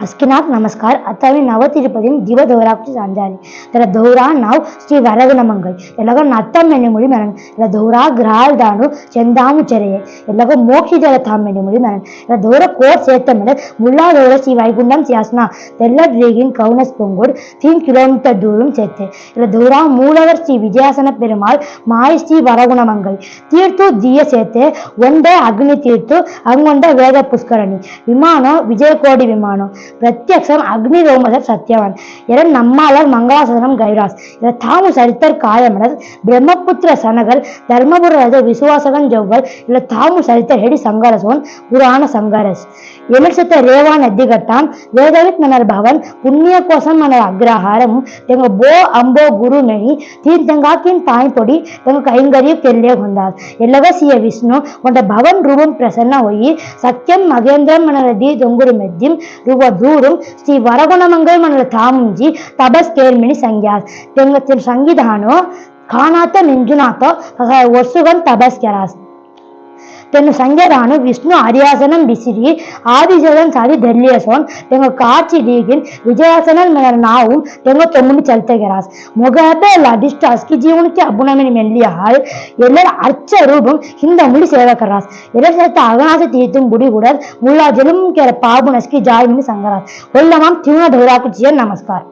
अस्किनाथ नमस्कार. आता मी नवतिरुपती दिव दौराची सांजाली त्याला दौरा नाव श्री वरगुण मंगल ಎಲ್ಲಗ ನತ್ತಮ್ಮೆನೆ ಮುಳಿ ಮರಣ ಇಲ್ಲ ದೌರಾ ಗ್ರಹಾಲ್ ದಾನು ಚಂದಾಮು ಚೆರೆಯೆ ಎಲ್ಲಗ ಮೋಕ್ಷಿ ಜಲ ತಾಮ್ಮೆನೆ ಮುಳಿ ಮರಣ ಇಲ್ಲ ದೌರ ಕೋಟ್ ಸೇತಮೆನೆ ಮುಲ್ಲಾ ದೌರ ಶ್ರೀ வைகுண்டம் சியாஸ்னா தெல்ல ட்ரேகின் கவுனஸ் பொங்கோடு 3 கிலோமீட்டர் தூரம் சேர்த்து இல்ல தௌரா மூலவர் ஸ்ரீ விஜயாசன பெருமாள் மாய் ஸ்ரீ வரகுண ಮಂಗಲ್ ತೀರ್ತು ದಿಯ ಸೇತೆ ಒಂದೇ ಅಗ್ನಿ ತೀರ್ತು ಅಂಗೊಂಡ ವೇದ ಪುಷ್ಕರಣಿ ವಿಮಾನ ವಿಜಯಕೋಡಿ ವಿಮಾನ ಪ್ರತ್ಯಕ್ಷಂ ಅಗ್ನಿ ರೋಮದ ಸತ್ಯವಾನ್ ಎರ ನಮ್ಮಾಳರ್ ಮಂಗಳಾಸனம் கைராஸ் இல தாமு சரித்தர் காயமனது பிரம்மபுத்திர சனகல் தர்மபுர ராஜ விசுவாசகன் ஜவ்வல் இல தாமு சரித்தர் ஹெடி சங்கரசோன் புராண சங்கரஸ் எலட்சத்த ரேவா நதி கட்டான் வேதவித் மனர் பவன் புண்ணிய கோசம் மனர் அக்ரஹாரம் தெங்க போ அம்போ குரு மெனி தீர்த்தங்காக்கின் பாய் பொடி தெங்க கைங்கரிய ಕೆಲ್ಲೆ ಹೊಂದಾದ ಎಲ್ಲವಸಿಯ ವಿಷ್ಣು ಒಂದ ಭವನ್ ರೂಪಂ ಪ್ರಸನ್ನ ಹೋಯಿ ಸತ್ಯಂ ಮಗೇಂದ್ರಂ ಮನರ ದಿ ದೊಂಗುರು ಮೆದ್ದಿಂ ರೂಪ ದೂರುಂ ಶ್ರೀ ವರಗುಣ ಮಂಗಲ್ ಮನರ ತಾಮುಂಜಿ ತಬಸ್ ಕೇರ್ಮಿಣಿ ಸಂಜ್ಞಾ ತೆಂಗತ್ತಿನ ಸಂವಿಧಾನ ಖಾನಾತ ನಿಂಜುನಾಥ ವರ್ಷಗನ್ ತಬಸ್ ಕೆರಾಸ್ தென்னு சங்கரானு விஷ்ணு அரியாசனம் பிசிறி ஆதிஜகன் சாதி தெல்லியசோன் தெங்க காட்சி டீகின் விஜயாசனன் மனர் நாவும் தெங்க தொம்முனி ಚಲ್ತೆಗೆರಾಸ್ ಮೊಗಬ ಲದಿಷ್ಟಾಸ್ಕಿ ಜೀವನಕ್ಕೆ ಅಬ್ಬುನಮಿನಿ ಮೆಲ್ಲಿಯಾಲ್ ಎಲ್ಲರ ಅರ್ಚ ರೂಪಂ ಹಿಂದ ಮುಳಿ ಸೇವಕರಾಸ್ ಎಲ್ಲರ ಸತ್ತ ಅಗನಾಸ ತೀರ್ಥಂ ಬುಡಿ ಗುಡರ್ ಮುಲ್ಲಾ ಜಲಂ ಕೆರ ಪಾಬುನಸ್ಕಿ ಜಾಯ್ಮಿನಿ ಸಂಗರಾಸ್ ಒಲ್ಲಮಾಂ ತಿರುಣ ದೌರಾಕು ಜಿಯನ್ ನಮಸ್ಕಾರ.